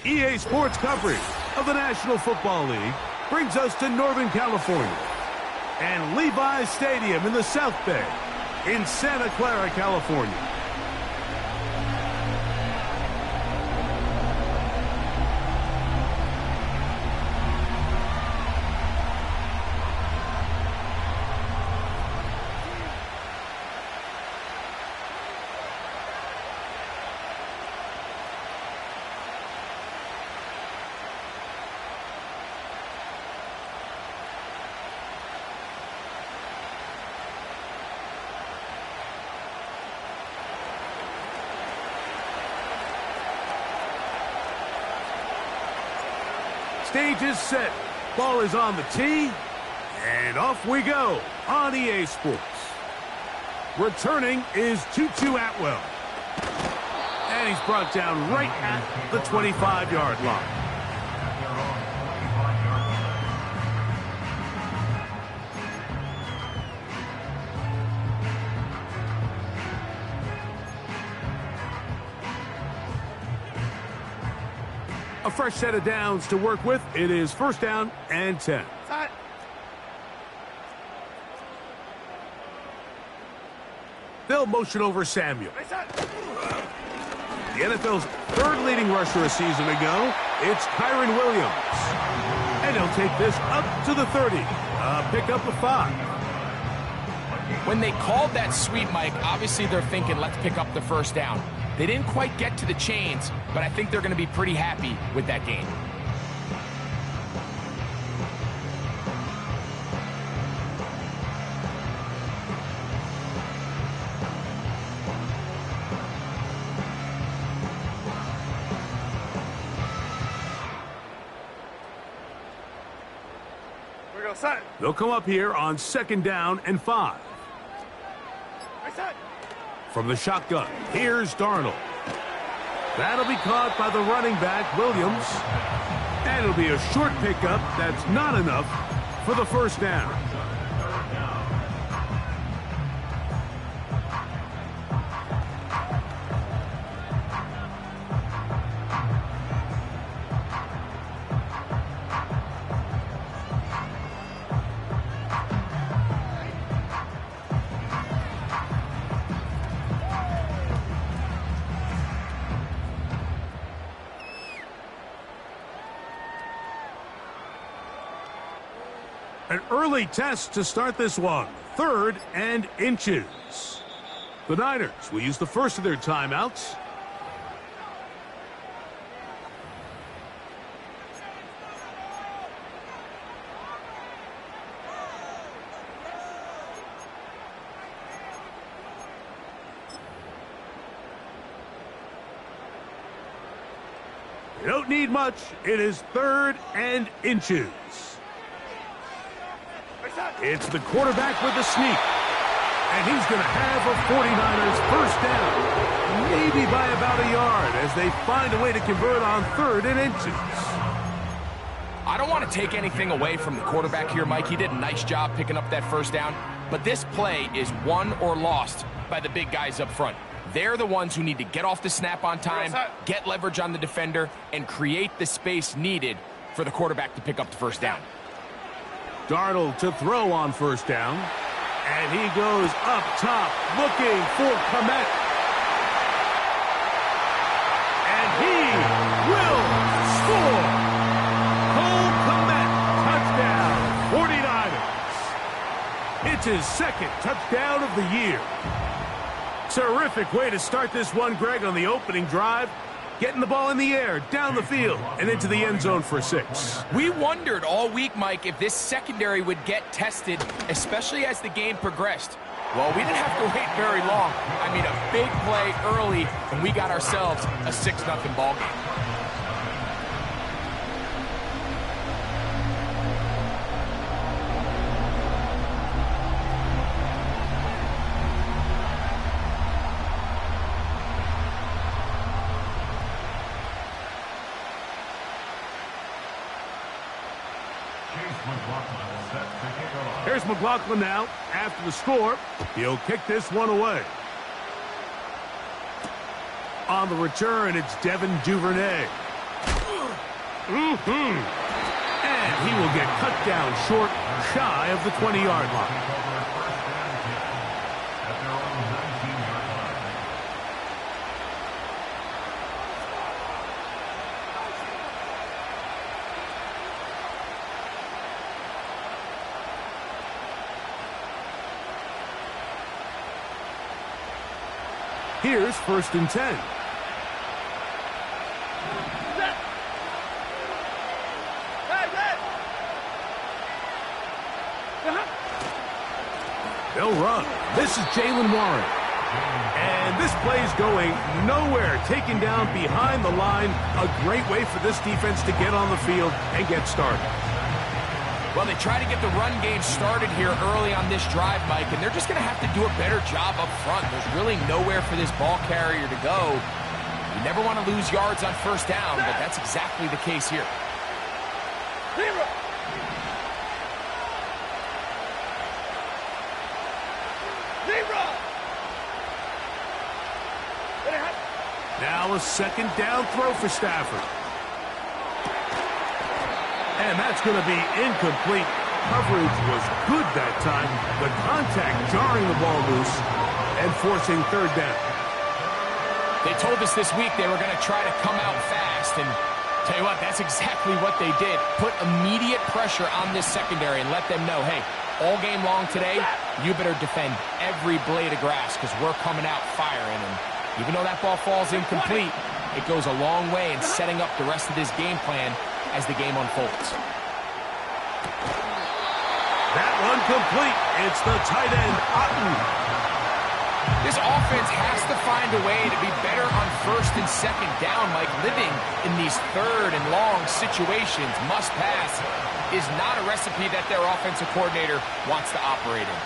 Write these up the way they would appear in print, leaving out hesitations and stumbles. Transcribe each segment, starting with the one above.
EA Sports coverage of the National Football League brings us to Northern California and Levi's Stadium in the South Bay in Santa Clara, California. Stage is set. Ball is on the tee. And off we go on EA Sports. Returning is Tutu Atwell. And he's brought down right at the 25-yard line. A fresh set of downs to work with. It is first down and 10. They'll motion over Samuel. The NFL's third leading rusher a season ago. It's Kyron Williams. And he'll take this up to the 30. Pick up a 5. When they called that sweep, Mike, obviously they're thinking, let's pick up the first down. They didn't quite get to the chains, but I think they're going to be pretty happy with that gain. They'll come up here on second down and 5. From the shotgun, here's Darnold. That'll be caught by the running back, Williams. And it'll be a short pickup that's not enough for the first down. An early test to start this one. 3rd and inches. The Niners will use the first of their timeouts. You don't need much. It is 3rd and inches. It's the quarterback with the sneak. And he's going to have a 49ers first down. Maybe by about a yard as they find a way to convert on 3rd and inches. I don't want to take anything away from the quarterback here, Mike. He did a nice job picking up that first down. But this play is won or lost by the big guys up front. They're the ones who need to get off the snap on time, get leverage on the defender, and create the space needed for the quarterback to pick up the first down. Darnold to throw on first down. And he goes up top looking for Komet. And he will score. Cole Komet, touchdown, 49ers. It's his 2nd touchdown of the year. Terrific way to start this one, Greg, on the opening drive. Getting the ball in the air, down the field, and into the end zone for 6. We wondered all week, Mike, if this secondary would get tested, especially as the game progressed. Well, we didn't have to wait very long. I mean, a big play early, and we got ourselves a 6-0 ball game. Here's McLaughlin now. After the score, he'll kick this one away. On the return, it's Devin Duvernay. And he will get cut down short, shy of the 20-yard line. Here's 1st and 10. They'll run. This is Jalen Warren. And this play's going nowhere. Taken down behind the line. A great way for this defense to get on the field and get started. Well, they try to get the run game started here early on this drive, Mike, and they're just going to have to do a better job up front. There's really nowhere for this ball carrier to go. You never want to lose yards on 1st down, but that's exactly the case here. Now a 2nd down throw for Stafford. And that's going to be incomplete. Coverage was good that time. The contact jarring the ball loose and forcing 3rd down. They told us this week they were going to try to come out fast, and tell you what, that's exactly what they did. Put immediate pressure on this secondary and let them know, hey, all game long today, you better defend every blade of grass because we're coming out firing. And even though that ball falls incomplete, it goes a long way in setting up the rest of this game plan as the game unfolds. That one complete. It's the tight end, Otten. This offense has to find a way to be better on 1st and 2nd down, Mike. Living in these 3rd and long situations, must pass, is not a recipe that their offensive coordinator wants to operate in.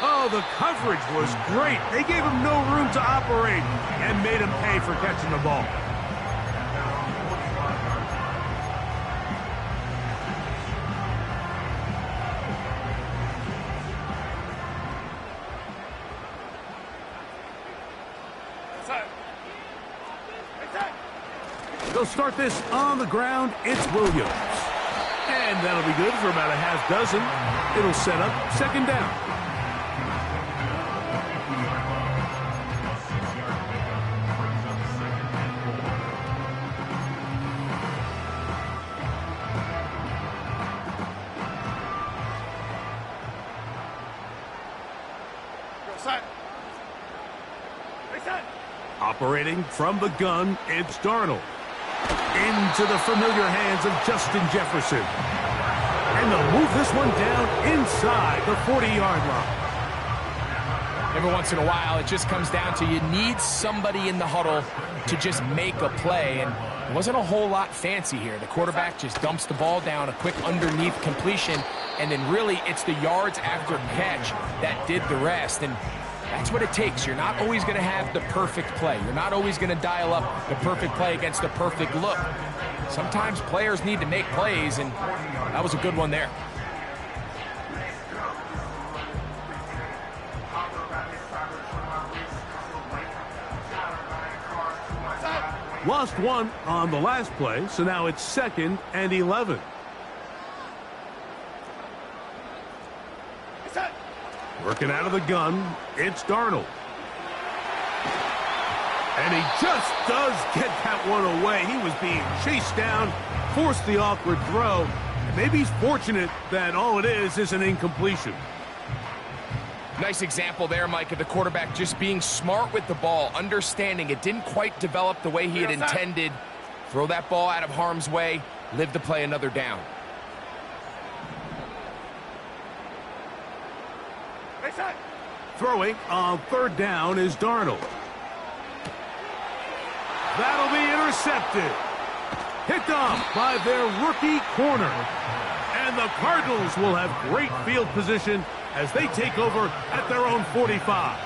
Oh, the coverage was great. They gave him no room to operate and made him pay for catching the ball. They'll start this on the ground. It's Williams. And that'll be good for about a half dozen. It'll set up 2nd down. Operating from the gun, it's Darnold. Into the familiar hands of Justin Jefferson. And they'll move this one down inside the 40-yard line. Every once in a while, it just comes down to you need somebody in the huddle to just make a play. And it wasn't a whole lot fancy here. The quarterback just dumps the ball down, a quick underneath completion, and then really it's the yards after catch that did the rest. And that's what it takes. You're not always going to have the perfect play. You're not always going to dial up the perfect play against the perfect look. Sometimes players need to make plays, and that was a good one there. Lost one on the last play, so now it's 2nd and 11. Working out of the gun, it's Darnold. And he just does get that one away. He was being chased down, forced the awkward throw. And maybe he's fortunate that all it is an incompletion. Nice example there, Mike, of the quarterback just being smart with the ball, understanding it didn't quite develop the way he had intended. Throw that ball out of harm's way, live to play another down. Throwing on 3rd down is Darnold. That'll be intercepted. Picked off by their rookie corner. And the Cardinals will have great field position as they take over at their own 45.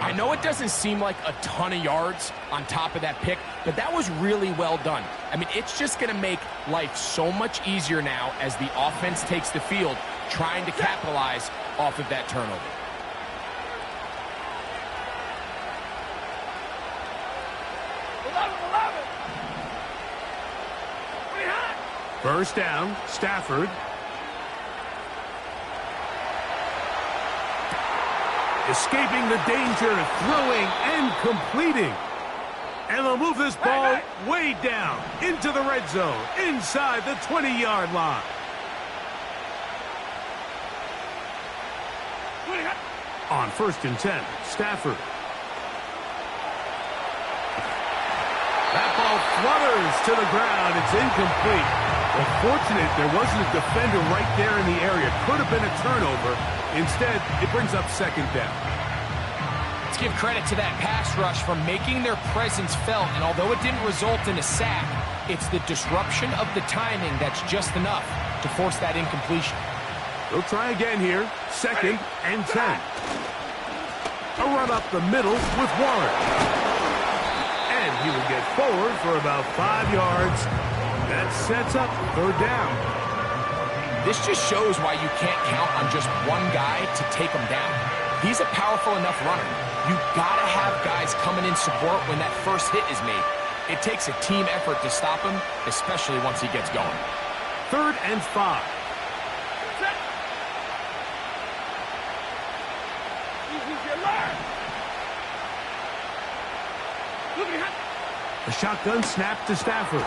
I know it doesn't seem like a ton of yards on top of that pick, but that was really well done. I mean, it's just going to make life so much easier now as the offense takes the field, trying to capitalize off of that turnover. First down, Stafford. Escaping the danger, throwing and completing. And they'll move this ball way down into the red zone, inside the 20-yard line. On 1st and 10, Stafford. That ball flutters to the ground. It's incomplete. Well, fortunate there wasn't a defender right there in the area. Could have been a turnover. Instead, it brings up 2nd down. Let's give credit to that pass rush for making their presence felt. And although it didn't result in a sack, it's the disruption of the timing that's just enough to force that incompletion. They'll try again here. 2nd and 10. A run up the middle with Warren. And he will get forward for about 5 yards. That sets up 3rd down. This just shows why you can't count on just one guy to take him down. He's a powerful enough runner. You gotta have guys coming in support when that first hit is made. It takes a team effort to stop him, especially once he gets going. 3rd and 5. The shotgun snap to Stafford.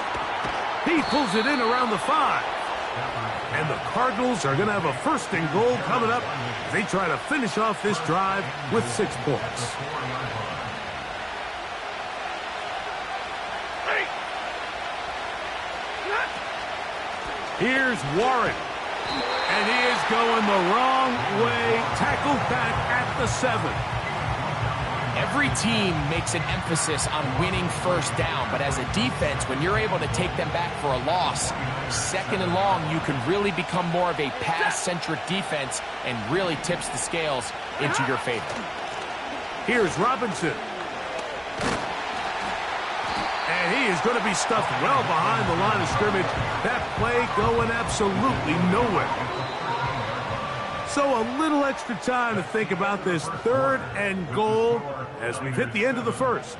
He pulls it in around the 5. And the Cardinals are going to have a 1st and goal coming up. They try to finish off this drive with 6 points. Here's Warren. And he is going the wrong way. Tackled back at the 7. Every team makes an emphasis on winning 1st down, but as a defense, when you're able to take them back for a loss, 2nd and long, you can really become more of a pass-centric defense and really tips the scales into your favor. Here's Robinson. And he is going to be stuffed well behind the line of scrimmage. That play going absolutely nowhere. So a little extra time to think about this 3rd and goal as we've hit the end of the 1st.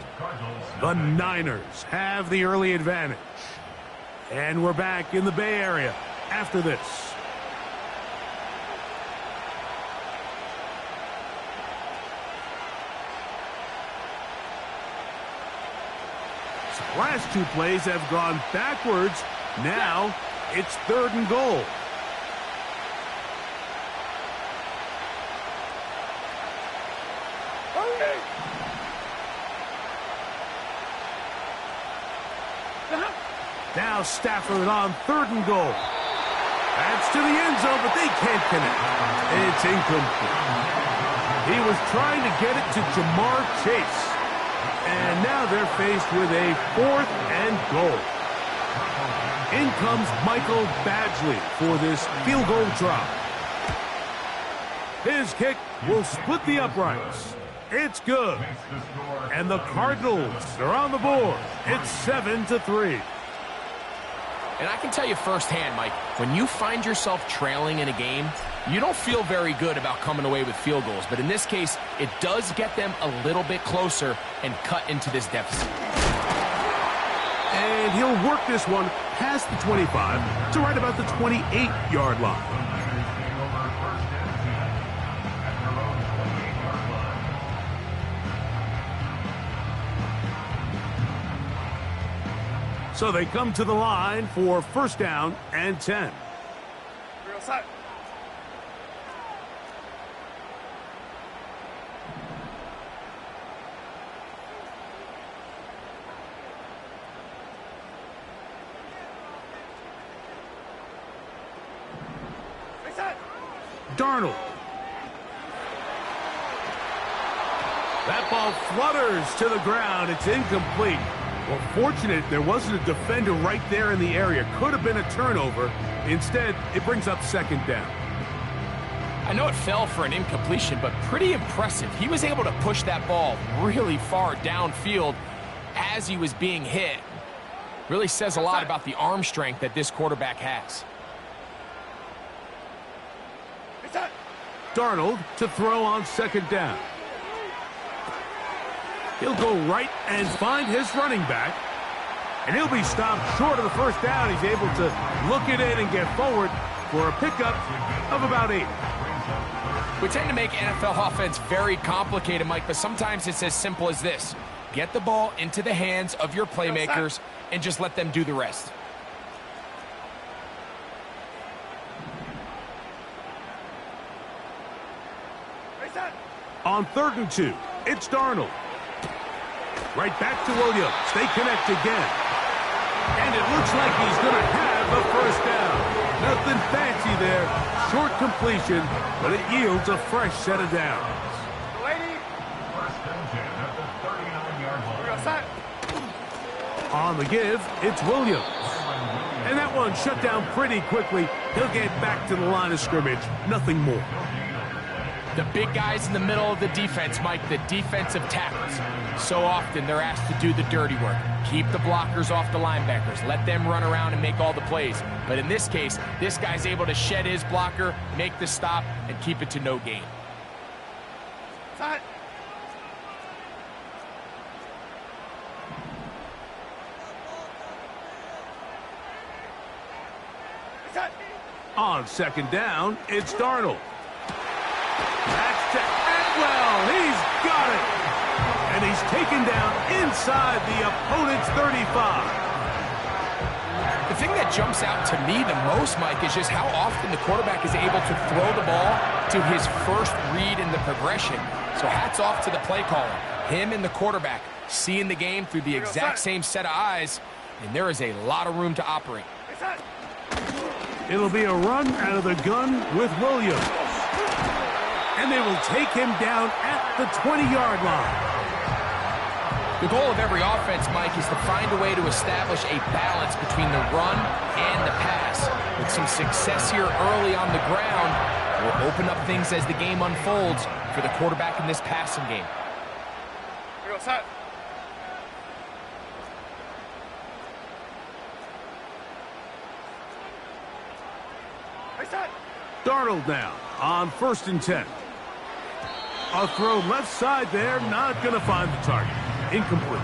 The Niners have the early advantage. And we're back in the Bay Area after this. So last 2 plays have gone backwards. Now it's 3rd and goal. Now Stafford on 3rd and goal. That's to the end zone, but they can't connect. It's incomplete. He was trying to get it to Jamar Chase. And now they're faced with a 4th and goal. In comes Michael Badgley for this field goal try. His kick will split the uprights. It's good. And the Cardinals are on the board. It's 7-3. And I can tell you firsthand, Mike, when you find yourself trailing in a game, you don't feel very good about coming away with field goals. But in this case, it does get them a little bit closer and cut into this deficit. And he'll work this one past the 25 to right about the 28-yard line. So they come to the line for 1st down and 10. Real side. Darnold. That ball flutters to the ground. It's incomplete. Well, fortunate there wasn't a defender right there in the area. Could have been a turnover. Instead, it brings up 2nd down. I know it fell for an incompletion, but pretty impressive. He was able to push that ball really far downfield as he was being hit. Really says a lot about the arm strength that this quarterback has. Darnold to throw on 2nd down. He'll go right and find his running back. And he'll be stopped short of the first down. He's able to look it in and get forward for a pickup of about 8. We tend to make NFL offense very complicated, Mike, but sometimes it's as simple as this. Get the ball into the hands of your playmakers and just let them do the rest. On 3rd and 2, it's Darnold. Right back to Williams. They connect again. And it looks like he's going to have the first down. Nothing fancy there. Short completion, but it yields a fresh set of downs. On the give, it's Williams. And that one shut down pretty quickly. He'll get back to the line of scrimmage. Nothing more. The big guys in the middle of the defense, Mike, the defensive tackles. So often they're asked to do the dirty work. Keep the blockers off the linebackers. Let them run around and make all the plays. But in this case, this guy's able to shed his blocker, make the stop, and keep it to no gain. On 2nd down, it's Darnold. That's to Atwell. He's got it. And he's taken down inside the opponent's 35. The thing that jumps out to me the most, Mike, is just how often the quarterback is able to throw the ball to his first read in the progression. So hats off to the play caller. Him and the quarterback seeing the game through the exact same set of eyes, and there is a lot of room to operate. It'll be a run out of the gun with Williams. And they will take him down at the 20-yard line. The goal of every offense, Mike, is to find a way to establish a balance between the run and the pass. With some success here early on the ground, will open up things as the game unfolds for the quarterback in this passing game. Darnold now on 1st and 10. A throw left side there, not going to find the target. Incomplete.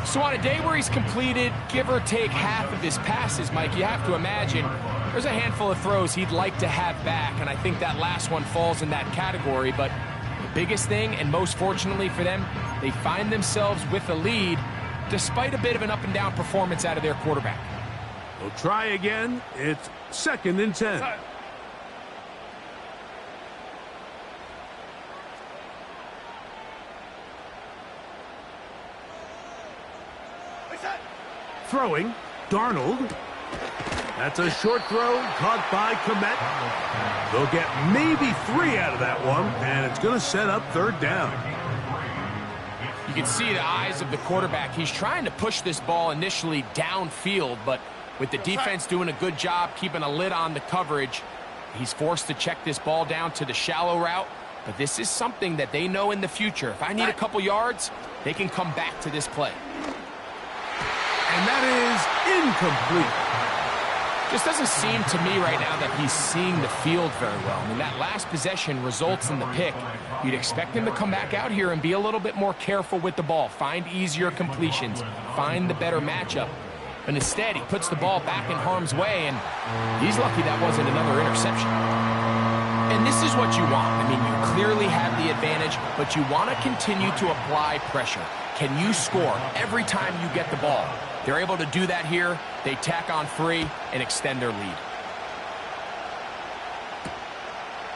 So on a day where he's completed, give or take half of his passes, Mike, you have to imagine there's a handful of throws he'd like to have back, and I think that last one falls in that category. But the biggest thing, and most fortunately for them, they find themselves with a lead despite a bit of an up-and-down performance out of their quarterback. They'll try again. It's 2nd and 10. Throwing, Darnold. That's a short throw, caught by Komet. They'll get maybe 3 out of that one, and it's going to set up 3rd down. You can see the eyes of the quarterback. He's trying to push this ball initially downfield, but with the defense doing a good job keeping a lid on the coverage, he's forced to check this ball down to the shallow route. But this is something that they know in the future. If I need a couple yards, they can come back to this play. And that is incomplete. Just doesn't seem to me right now that he's seeing the field very well. I mean, that last possession results in the pick. You'd expect him to come back out here and be a little bit more careful with the ball, find easier completions, find the better matchup. But instead, he puts the ball back in harm's way, and he's lucky that wasn't another interception. And this is what you want. I mean, you clearly have the advantage, but you want to continue to apply pressure. Can you score every time you get the ball? They're able to do that here. They tack on 3 and extend their lead.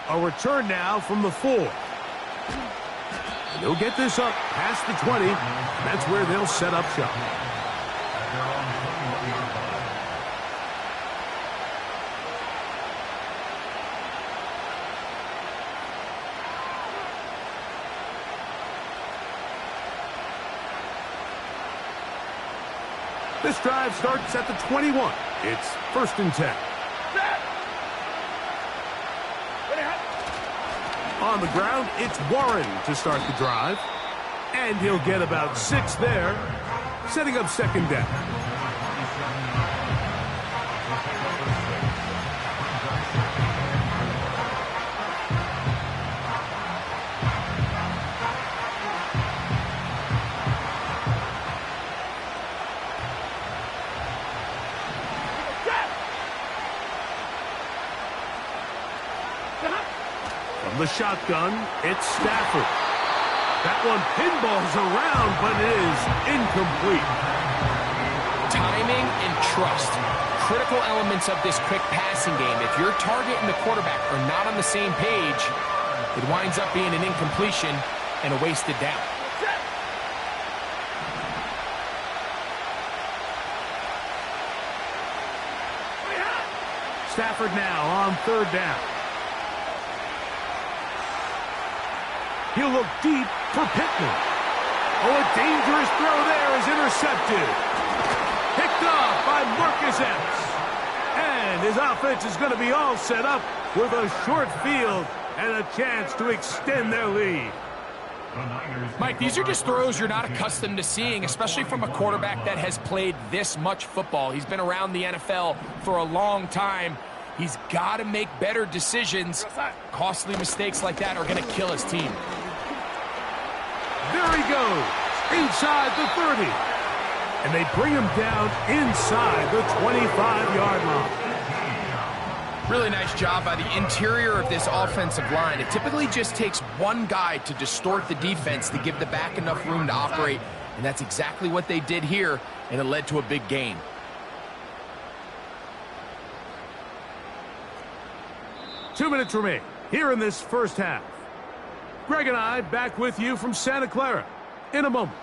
A return now from the 4. They'll get this up past the 20. That's where they'll set up shop. This drive starts at the 21. It's 1st and 10. On the ground, it's Warren to start the drive. And he'll get about 6 there, setting up 2nd down. the shotgun, it's Stafford. That one pinballs around, but it is incomplete. Timing and trust. Critical elements of this quick passing game. If your target and the quarterback are not on the same page, it winds up being an incompletion and a wasted down. Stafford now on third down. He'll look deep for Pittman. Oh, a dangerous throw there is intercepted. Picked off by Marcus Epps. And his offense is going to be all set up with a short field and a chance to extend their lead. Mike, these are just throws you're not accustomed to seeing, especially from a quarterback that has played this much football. He's been around the NFL for a long time. He's got to make better decisions. Costly mistakes like that are going to kill his team. There he goes, inside the 30. And they bring him down inside the 25-yard line. Really nice job by the interior of this offensive line. It typically just takes one guy to distort the defense to give the back enough room to operate, and that's exactly what they did here, and it led to a big gain. Two minutes remain here in this first half. Greg and I back with you from Santa Clara in a moment.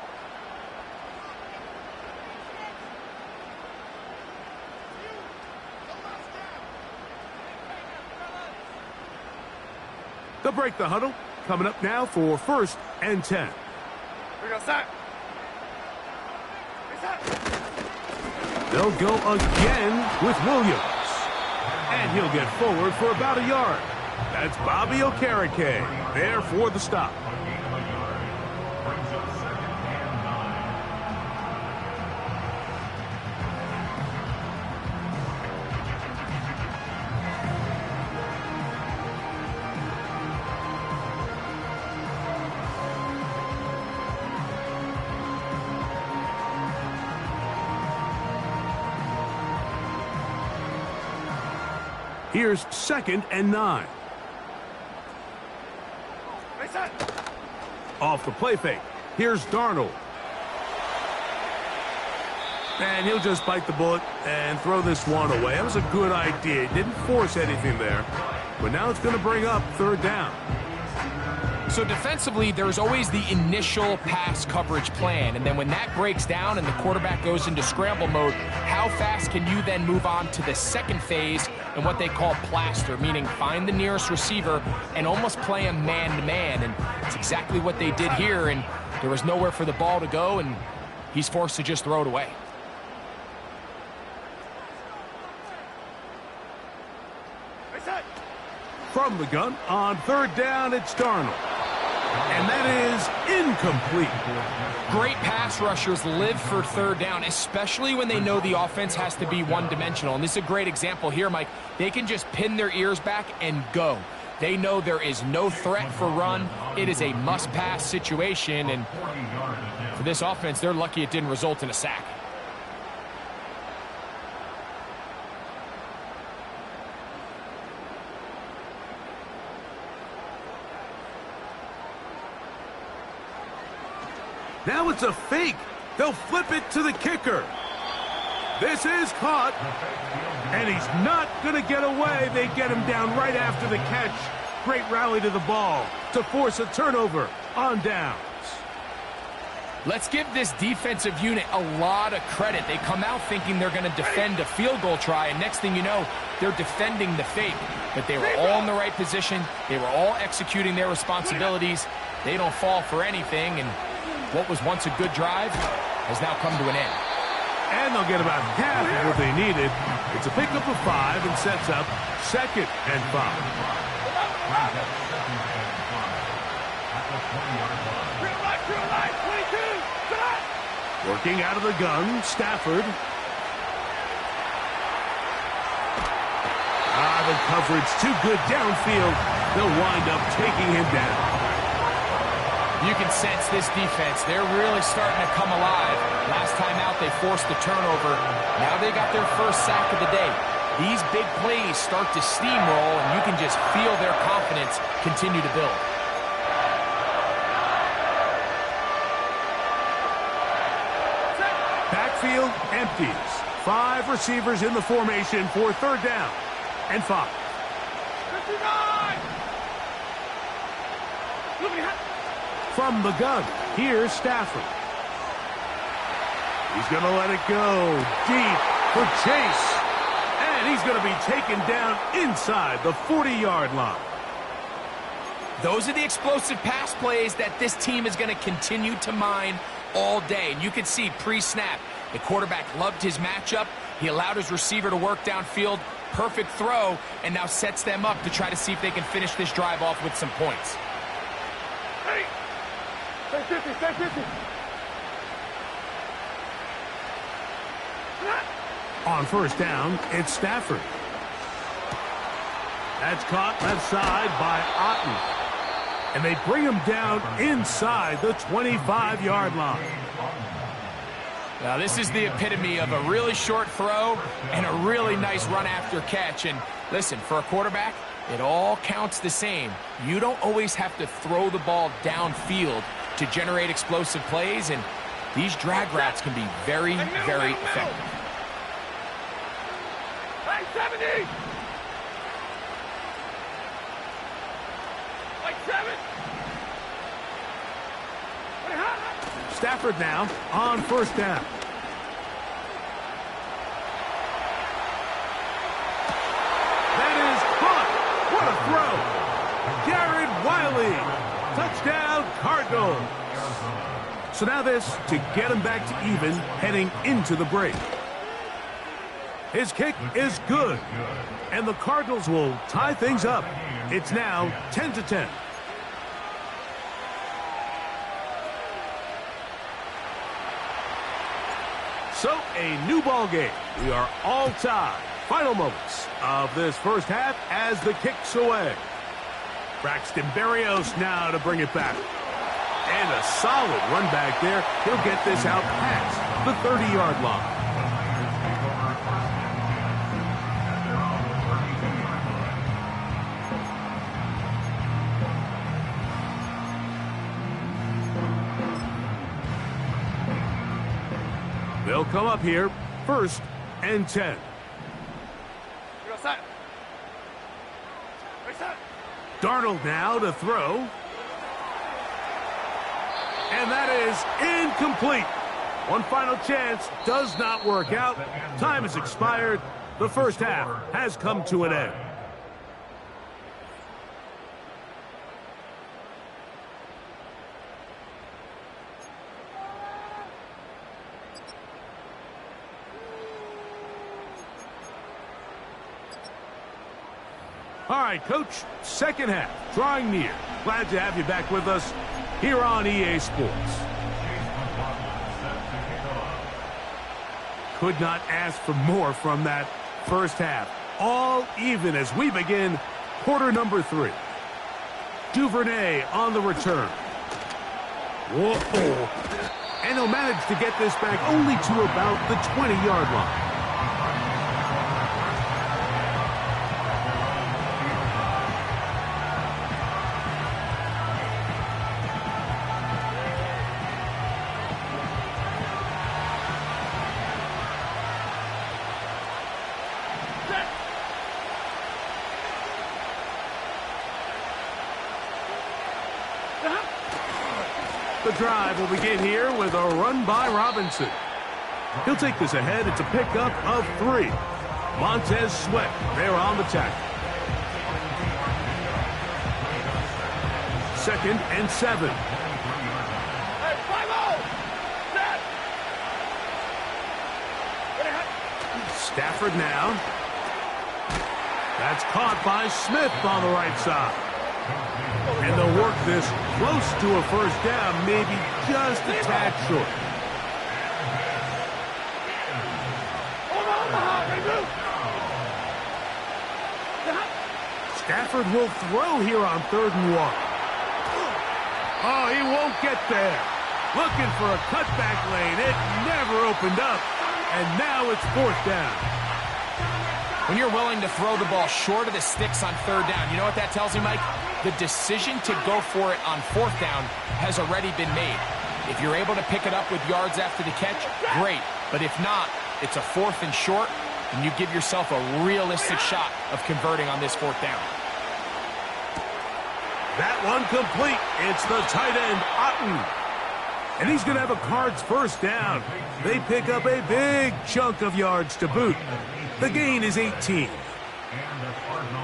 They'll break the huddle. Coming up now for 1st and 10. They'll go again with Williams. And he'll get forward for about a yard. That's Bobby Okereke there for the stop. Here's 2nd and 9. Off the play fake. Here's Darnold. And he'll just bite the bullet and throw this one away. That was a good idea. Didn't force anything there. But now it's going to bring up 3rd down. So defensively, there's always the initial pass coverage plan, and then when that breaks down and the quarterback goes into scramble mode, how fast can you then move on to the second phase and what they call plaster, meaning find the nearest receiver and almost play him man-to-man, and it's exactly what they did here, and there was nowhere for the ball to go, and he's forced to just throw it away. From the gun, on 3rd down, it's Darnold. And that is incomplete. Great pass rushers live for 3rd down, especially when they know the offense has to be one-dimensional. And this is a great example here, Mike. They can just pin their ears back and go. They know there is no threat for run. It is a must-pass situation. And for this offense, they're lucky it didn't result in a sack. Now it's a fake. They'll flip it to the kicker. This is caught. And he's not going to get away. They get him down right after the catch. Great rally to the ball to force a turnover on downs. Let's give this defensive unit a lot of credit. They come out thinking they're going to defend a field goal try, and next thing you know, they're defending the fake. But they were all in the right position. They were all executing their responsibilities. They don't fall for anything, and what was once a good drive has now come to an end. And they'll get about half of what they needed. It's a pickup of 5 and sets up 2nd and 5. Working out of the gun, Stafford. The coverage too good downfield. They'll wind up taking him down. You can sense this defense. They're really starting to come alive. Last time out, they forced the turnover. Now they got their first sack of the day. These big plays start to steamroll, and you can just feel their confidence continue to build. Backfield empties. 5 receivers in the formation for 3rd down and 5. 59! From the gun, here's Stafford. He's going to let it go deep for Chase. And he's going to be taken down inside the 40-yard line. Those are the explosive pass plays that this team is going to continue to mine all day. And you can see pre-snap, the quarterback loved his matchup. He allowed his receiver to work downfield. Perfect throw, and now sets them up to try to see if they can finish this drive off with some points. Hey! Stay 50, stay 50! On 1st down, it's Stafford. That's caught left side by Otten. And they bring him down inside the 25-yard line. Now, this is the epitome of a really short throw and a really nice run after catch. And listen, for a quarterback, it all counts the same. You don't always have to throw the ball downfield to generate explosive plays, and these drag routes can be very, very effective. Hey, 70! Like 7! Stafford now on 1st down. That is caught. What a throw. Jared Wiley. Touchdown, Cardinals. So now this to get him back to even heading into the break. His kick is good. And the Cardinals will tie things up. It's now 10-10. So, a new ball game. We are all tied. Final moments of this 1st half as the kick's away. Braxton Berrios now to bring it back. And a solid run back there. He'll get this out past the 30-yard line. They'll come up here, 1st and 10. Darnold now to throw. And that is incomplete. One final chance does not work out. Time has expired. The 1st half has come to an end. All right, Coach, 2nd half, drawing near. Glad to have you back with us here on EA Sports. Could not ask for more from that 1st half. All even as we begin quarter number 3. Duvernay on the return. Whoa. And he'll manage to get this back only to about the 20-yard line. The drive will begin here with a run by Robinson. He'll take this ahead. It's a pickup of 3. Montez Sweat there on the tackle. 2nd and 7. Hey, 5-0! Set! Stafford now. That's caught by Smith on the right side. And they'll work this close to a 1st down, maybe just a tad short. Stafford will throw here on 3rd and 1. Oh, he won't get there. Looking for a cutback lane. It never opened up. And now it's 4th down. When you're willing to throw the ball short of the sticks on third down, you know what that tells me, Mike? The decision to go for it on fourth down has already been made. If you're able to pick it up with yards after the catch, great. But if not, it's a fourth and short, and you give yourself a realistic shot of converting on this fourth down. That one complete. It's the tight end, Otten. And he's going to have a Cards first down. They pick up a big chunk of yards to boot. The gain is 18.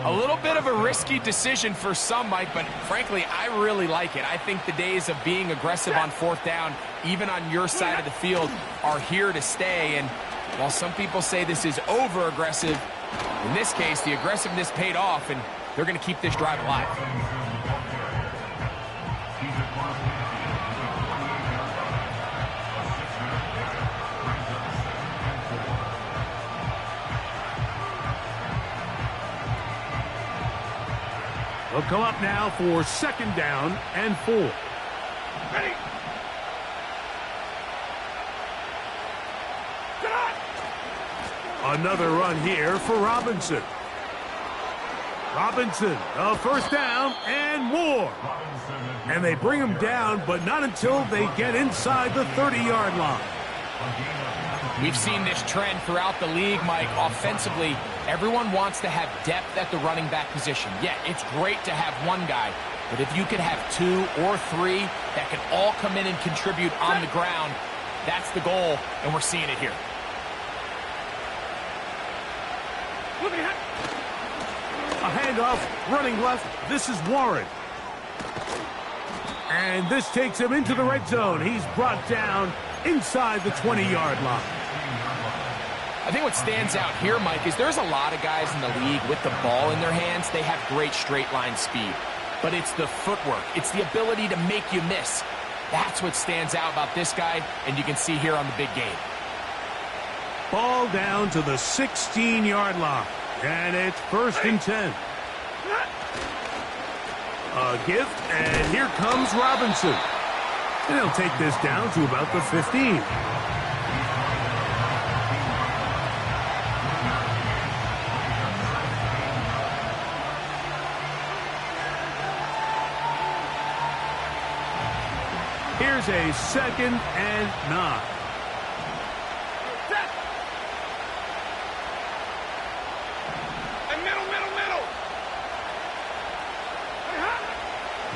A little bit of a risky decision for some, Mike, but frankly, I really like it. I think the days of being aggressive on fourth down, even on your side of the field, are here to stay. And while some people say this is over-aggressive, in this case, the aggressiveness paid off, and they're going to keep this drive alive. They'll come up now for second down and 4. Ready. Another run here for Robinson. Robinson, a first down and more. And they bring him down, but not until they get inside the 30-yard line. We've seen this trend throughout the league, Mike. Offensively, everyone wants to have depth at the running back position. Yeah, it's great to have one guy, but if you could have 2 or 3 that can all come in and contribute on the ground, that's the goal, and we're seeing it here. A handoff, running left. This is Warren. And this takes him into the red zone. He's brought down inside the 20-yard line. I think what stands out here, Mike, is there's a lot of guys in the league with the ball in their hands. They have great straight line speed. But it's the footwork. It's the ability to make you miss. That's what stands out about this guy, and you can see here on the big game. Ball down to the 16-yard line. And it's first and 10. A gift, and here comes Robinson. And he'll take this down to about the 15. Here's a second and 9.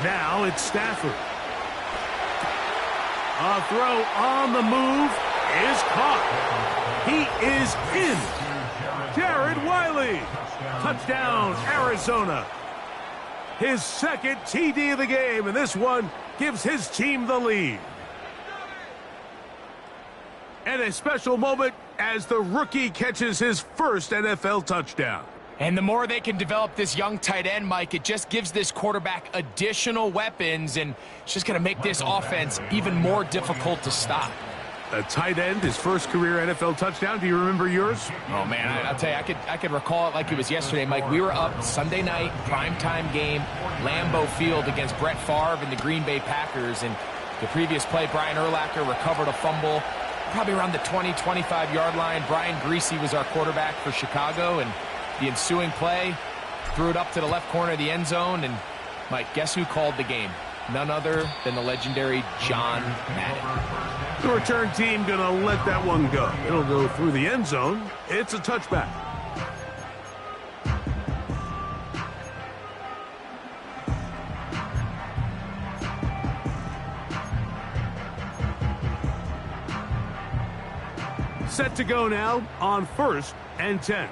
Now it's Stafford. A throw on the move is caught. He is in. Jared Wiley. Touchdown, Arizona. His second TD of the game, and this one gives his team the lead. And a special moment as the rookie catches his first NFL touchdown. And the more they can develop this young tight end, Mike, it just gives this quarterback additional weapons, and it's just going to make this offense even more difficult to stop. A tight end, his first career NFL touchdown. Do you remember yours? Oh, man, I'll tell you, I could recall it like it was yesterday, Mike. We were up Sunday night, primetime game, Lambeau Field against Brett Favre and the Green Bay Packers, and the previous play, Brian Urlacher recovered a fumble probably around the 20, 25-yard line. Brian Greasy was our quarterback for Chicago, and the ensuing play, threw it up to the left corner of the end zone, and Mike, guess who called the game? None other than the legendary John Madden. The return team gonna let that one go. It'll go through the end zone. It's a touchback. Set to go now on first and 10.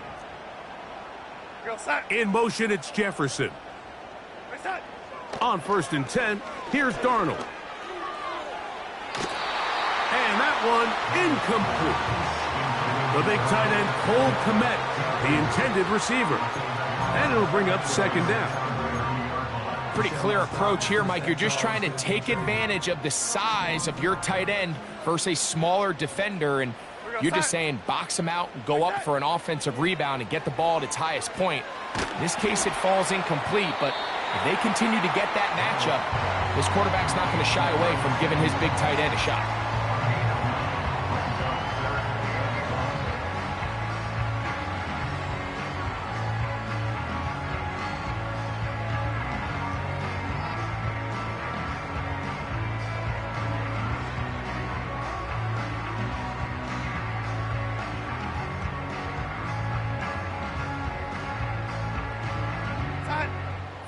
In motion, it's Jefferson. On first and 10, here's Darnold. And that one incomplete. The big tight end, Cole Kmet, the intended receiver. And it'll bring up second down. Pretty clear approach here, Mike. You're just trying to take advantage of the size of your tight end versus a smaller defender, and you're just saying box him out and go up for an offensive rebound and get the ball at its highest point. In this case, it falls incomplete, but if they continue to get that matchup, this quarterback's not going to shy away from giving his big tight end a shot.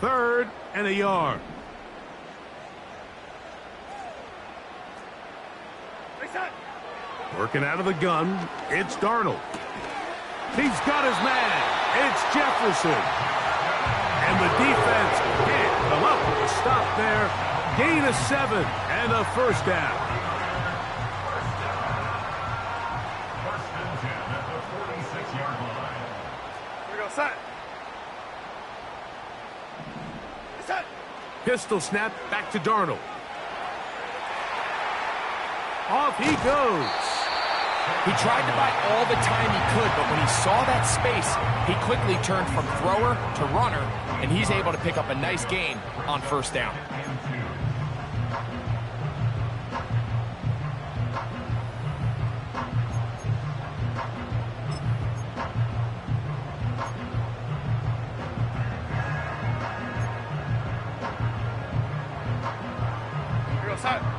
3rd and a yard. Working out of the gun, it's Darnold. He's got his man. It's Jefferson. And the defense can't come up with a stop there. Gain of 7 and a first down. First and 10 at the 46-yard line. Here we go, set. Set. Pistol snap back to Darnold. Off he goes. He tried to buy all the time he could, but when he saw that space, he quickly turned from thrower to runner, and he's able to pick up a nice gain on first down.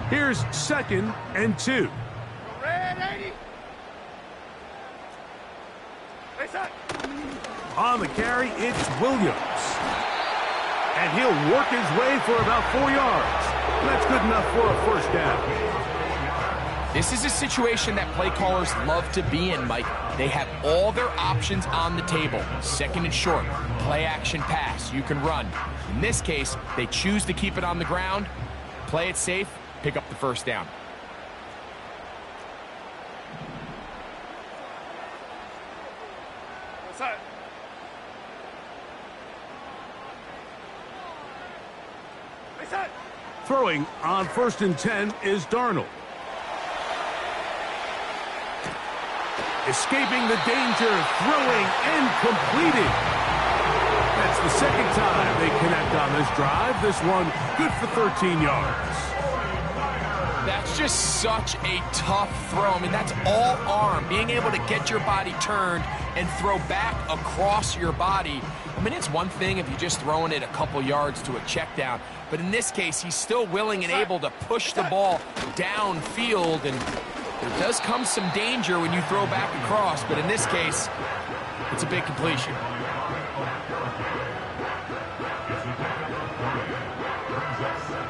Here's 2nd and 2. Red 80. Hey, set. On the carry, it's Williams. And he'll work his way for about 4 yards. That's good enough for a first down. This is a situation that play callers love to be in, Mike. They have all their options on the table. 2nd and short, play action pass, you can run. In this case, they choose to keep it on the ground, play it safe, pick up the first down. Set. Hey, set. Throwing on 1st and 10 is Darnold. Escaping the danger, throwing and completing. That's the 2nd time they connect on this drive. This one good for 13 yards. That's just such a tough throw. I mean, that's all arm. Being able to get your body turned and throw back across your body. I mean, it's one thing if you're just throwing it a couple yards to a check down. But in this case, he's still willing and able to push the ball downfield. And there does come some danger when you throw back across. But in this case, it's a big completion.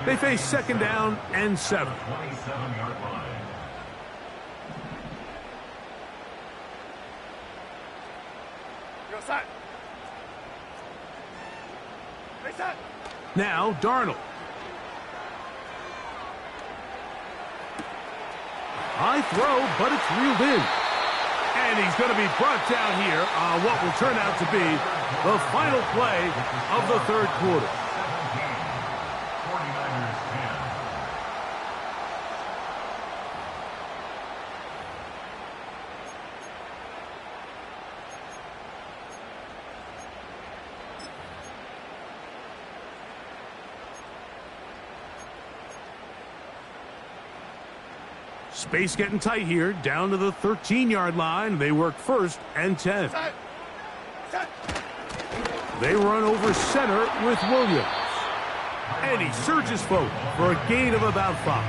They face 2nd down and 7. 27-yard line. Go set. Hey, set. Now Darnold. High throw, but it's reeled in. And he's going to be brought down here on what will turn out to be the final play of the 3rd quarter. 49ers 10. Space getting tight here, down to the 13-yard line. They work 1st and 10. Set. Set. They run over center with Williams. And he surges forward for a gain of about 5.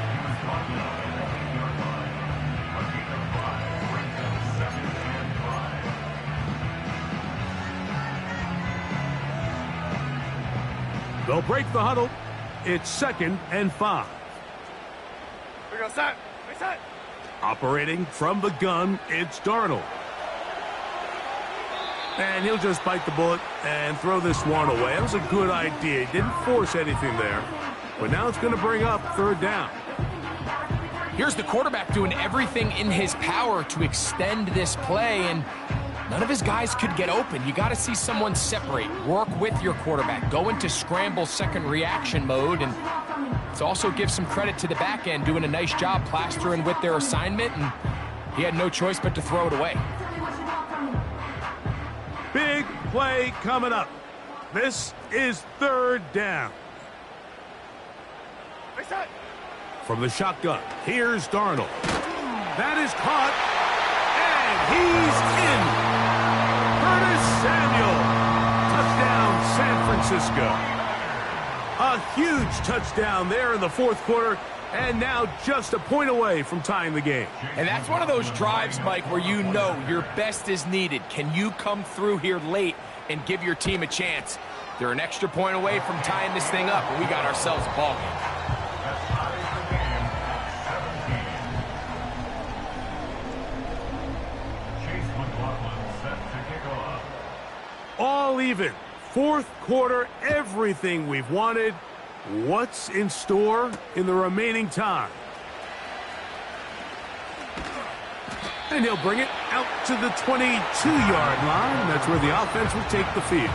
They'll break the huddle. It's 2nd and 5. We go set. Hey, set. Operating from the gun, it's Darnold. And he'll just bite the bullet and throw this one away. That was a good idea. He didn't force anything there. But now it's going to bring up 3rd down. Here's the quarterback doing everything in his power to extend this play, and none of his guys could get open. You got to see someone separate, work with your quarterback, go into scramble 2nd reaction mode, and it also gives some credit to the back end doing a nice job plastering with their assignment, and he had no choice but to throw it away. Big play coming up. This is 3rd down. Hey, set. From the shotgun, here's Darnold. That is caught, and he's in. Curtis Samuel. Touchdown, San Francisco. A huge touchdown there in the 4th quarter, and now just a point away from tying the game. And that's one of those drives, Mike, where you know your best is needed. Can you come through here late and give your team a chance? They're an extra point away from tying this thing up, and we got ourselves a ball game. All even. Fourth quarter, everything we've wanted. What's in store in the remaining time? And he'll bring it out to the 22-yard line. That's where the offense will take the field.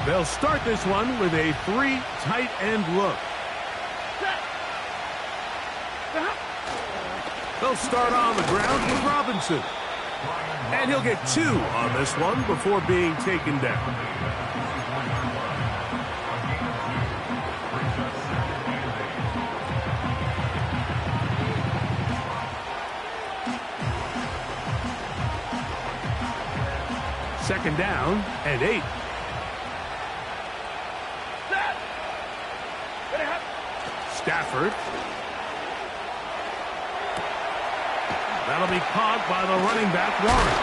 They'll start this one with a 3 tight end look. They'll start on the ground with Robinson. And he'll get 2 on this one before being taken down. Second down and 8. Stafford. That'll be caught by the running back, Warren.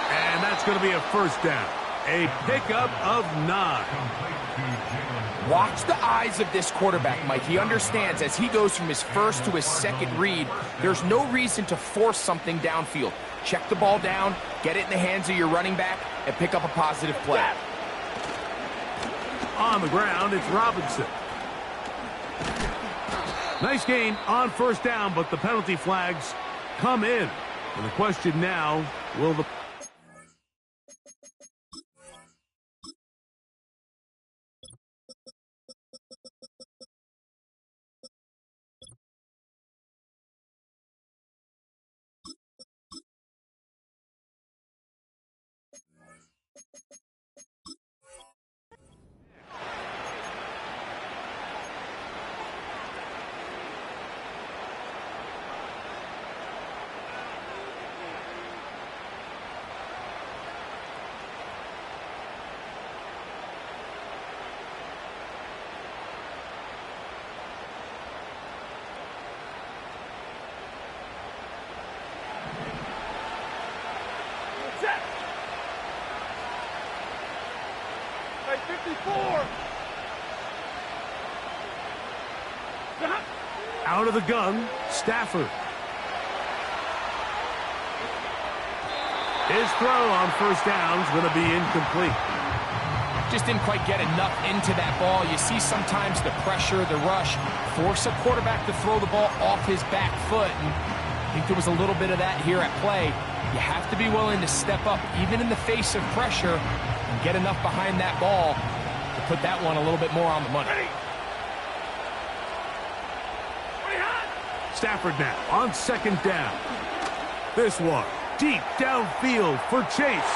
And that's going to be a first down. A pickup of 9. Watch the eyes of this quarterback, Mike. He understands as he goes from his first to his second read, there's no reason to force something downfield. Check the ball down, get it in the hands of your running back, and pick up a positive play. On the ground, it's Robinson. Nice gain on first down, but the penalty flags come in. And the question now, will the... Out of the gun, Stafford. His throw on first down is going to be incomplete. Just didn't quite get enough into that ball. You see sometimes the pressure, the rush, force a quarterback to throw the ball off his back foot. And I think there was a little bit of that here at play. You have to be willing to step up, even in the face of pressure, and get enough behind that ball to put that one a little bit more on the money. Stafford now on second down. This one deep downfield for Chase.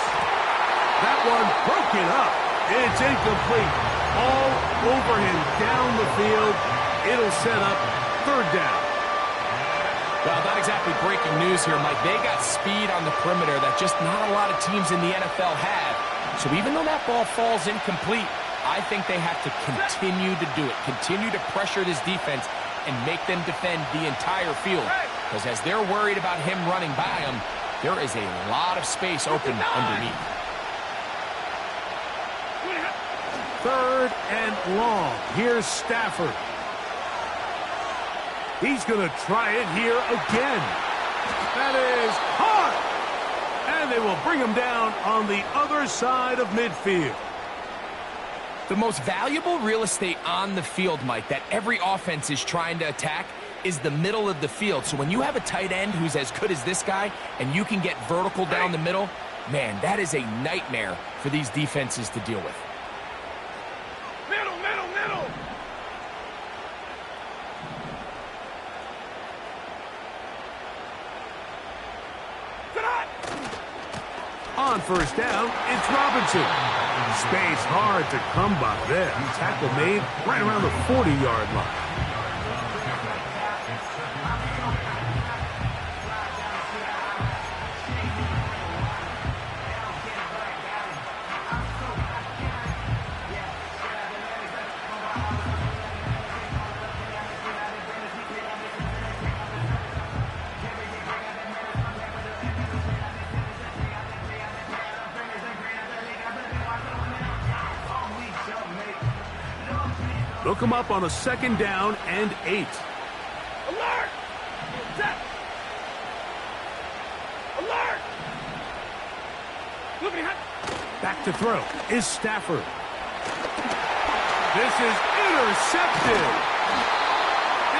That one broken up. It's incomplete. All over him down the field. It'll set up third down. Well, not exactly breaking news here, Mike. They got speed on the perimeter that just not a lot of teams in the NFL have. So even though that ball falls incomplete, I think they have to continue to do it. Continue to pressure this defense and make them defend the entire field. Because as they're worried about him running by them, there is a lot of space open underneath. Third and long. Here's Stafford. He's going to try it here again. That is hard. And they will bring him down on the other side of midfield. The most valuable real estate on the field, Mike, that every offense is trying to attack is the middle of the field. So when you have a tight end who's as good as this guy and you can get vertical down the middle, man, that is a nightmare for these defenses to deal with. Middle. On first down, it's Robinson. Space hard to come by there. Tackle made right around the 40-yard line. They'll come up on a 2nd down and 8. Alert! Set! Alert! Look behind. Back to throw is Stafford. This is intercepted.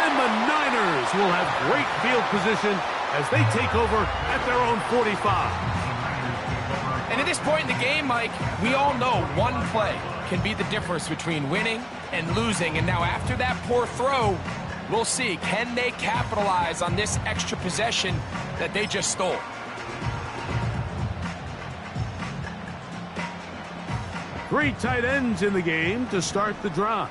And the Niners will have great field position as they take over at their own 45. And at this point in the game, Mike, we all know one play can be the difference between winning and losing. And now after that poor throw, we'll see, can they capitalize on this extra possession that they just stole? Three tight ends in the game to start the drive.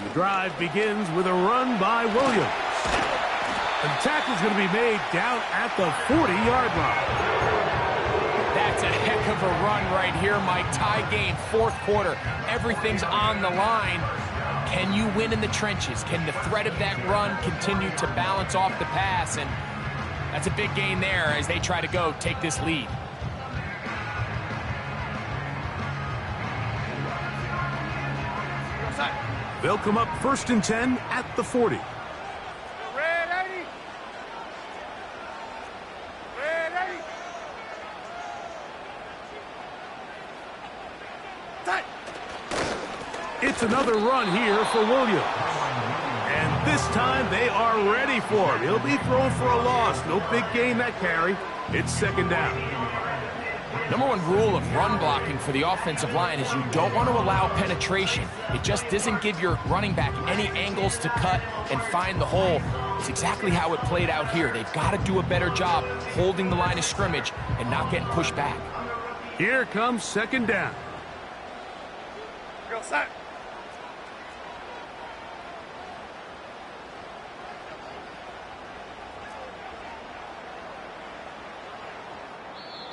The drive begins with a run by Williams. The tackle is going to be made down at the 40-yard line. That's a heck of a run right here, Mike. Tie game, 4th quarter. Everything's on the line. Can you win in the trenches? Can the threat of that run continue to balance off the pass? And that's a big gain there as they try to go take this lead. They'll come up 1st and 10 at the 40. It's another run here for Williams. And this time they are ready for him. He'll be thrown for a loss. No big gain that carry. It's 2nd down. Number one rule of run blocking for the offensive line is you don't want to allow penetration. It just doesn't give your running back any angles to cut and find the hole. It's exactly how it played out here. They've got to do a better job holding the line of scrimmage and not getting pushed back. Here comes 2nd down. Real set.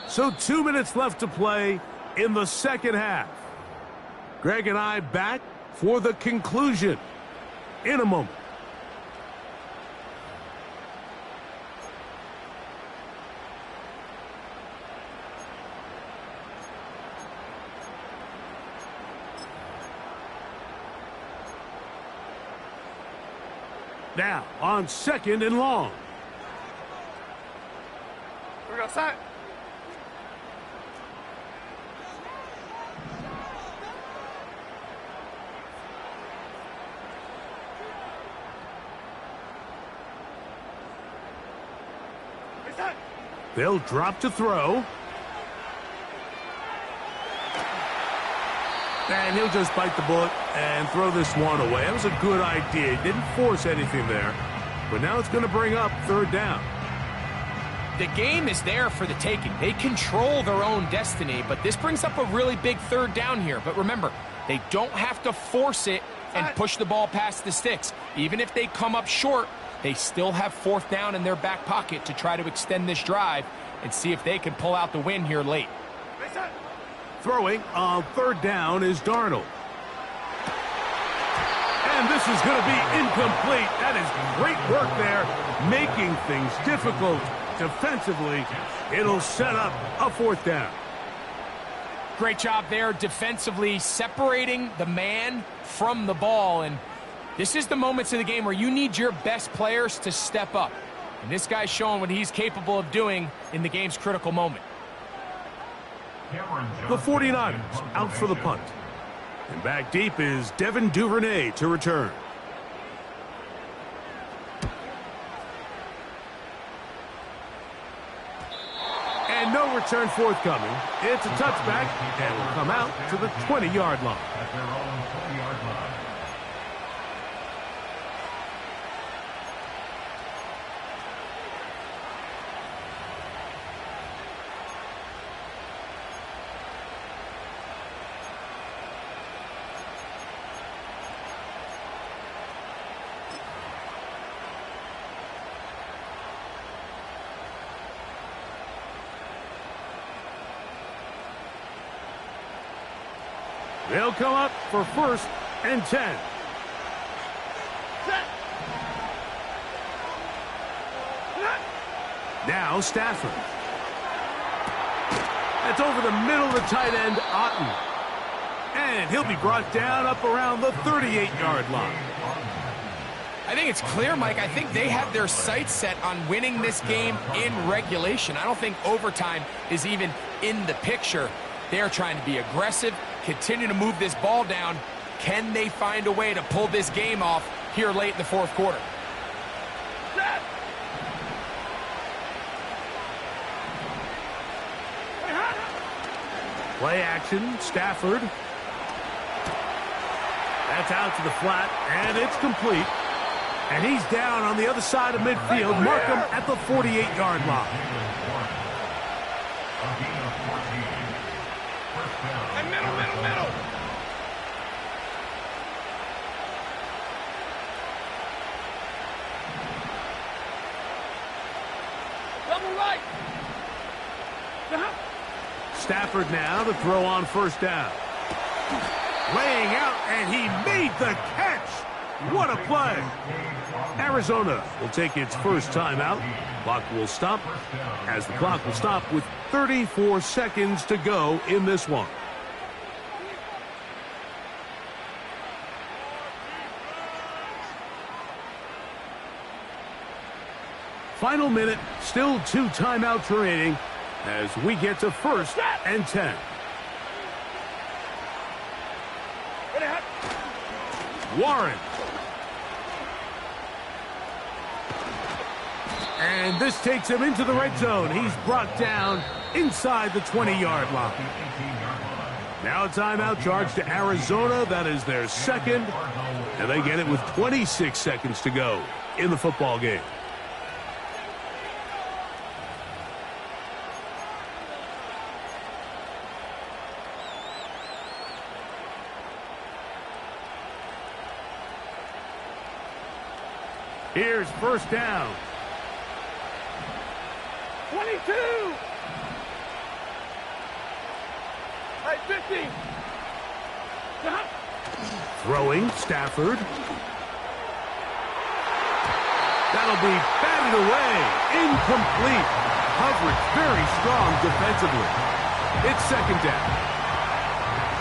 So 2 minutes left to play in the 2nd half. Greg and I back for the conclusion in a moment. Now on 2nd and long. We're going to set. They'll drop to throw. And he'll just bite the bullet and throw this one away. That was a good idea. He didn't force anything there. But now it's going to bring up 3rd down. The game is there for the taking. They control their own destiny, but this brings up a really big 3rd down here. But remember, they don't have to force it and push the ball past the sticks. Even if they come up short, they still have 4th down in their back pocket to try to extend this drive and see if they can pull out the win here late. Throwing on 3rd down is Darnold. And this is going to be incomplete. That is great work there, making things difficult defensively. It'll set up a 4th down. Great job there defensively, separating the man from the ball. And this is the moments of the game where you need your best players to step up. And this guy's showing what he's capable of doing in the game's critical moment. The 49ers out for the punt. And back deep is Devin Duvernay to return. And no return forthcoming. It's a touchback and will come out to the 20-yard line. At their own 20-yard line. They'll come up for 1st and 10. Now Stafford. That's over the middle of the tight end, Otten. And he'll be brought down up around the 38-yard line. I think it's clear, Mike. I think they have their sights set on winning this game in regulation. I don't think overtime is even in the picture. They're trying to be aggressive, continue to move this ball down. Can they find a way to pull this game off here late in the fourth quarter? Set. Play action, Stafford. That's out to the flat, and it's complete. And he's down on the other side of midfield. Mark him at the 48-yard line. And middle. Double right. Stafford now to throw on first down. Laying out, and he made the catch. What a play. Arizona will take its first timeout. Clock will stop as the clock will stop with 34 seconds to go in this one. Final minute, still 2 timeouts remaining as we get to 1st and 10. Warren. And this takes him into the red zone. He's brought down inside the 20-yard line. Now a timeout charge to Arizona. That is their second. And they get it with 26 seconds to go in the football game. Here's first down. 22. Hey, 50. Throwing, Stafford. That'll be batted away. Incomplete. Coverage very strong defensively. It's second down.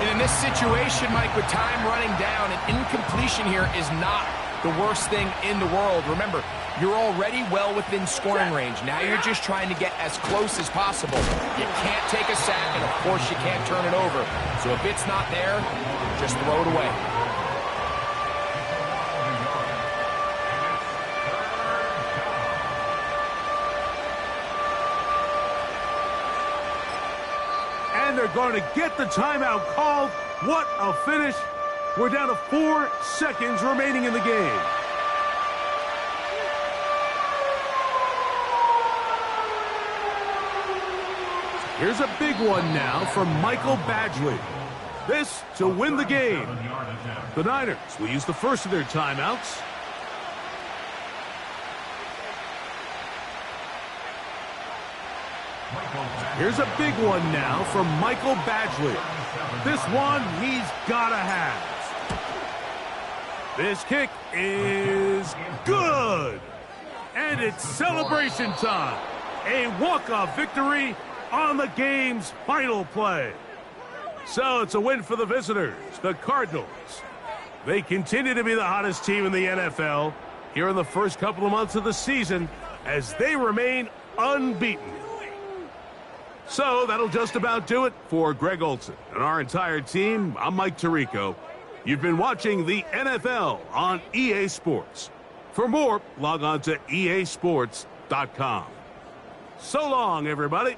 And in this situation, Mike, with time running down, an incompletion here is not the worst thing in the world. Remember, you're already well within scoring range. Now you're just trying to get as close as possible. You can't take a sack, and of course you can't turn it over. So if it's not there, just throw it away. And they're going to get the timeout called. What a finish. We're down to 4 seconds remaining in the game. Here's a big one now from Michael Badgley. This to win the game. The Niners will use the first of their timeouts. Here's a big one now from Michael Badgley. This one he's got to have. This kick is good. And it's celebration time. A walk-off victory on the game's final play. So it's a win for the visitors, the Cardinals. They continue to be the hottest team in the NFL here in the first couple of months of the season as they remain unbeaten. So that'll just about do it for Greg Olson and our entire team. I'm Mike Tirico. You've been watching the NFL on EA Sports. For more, log on to easports.com. So long, everybody.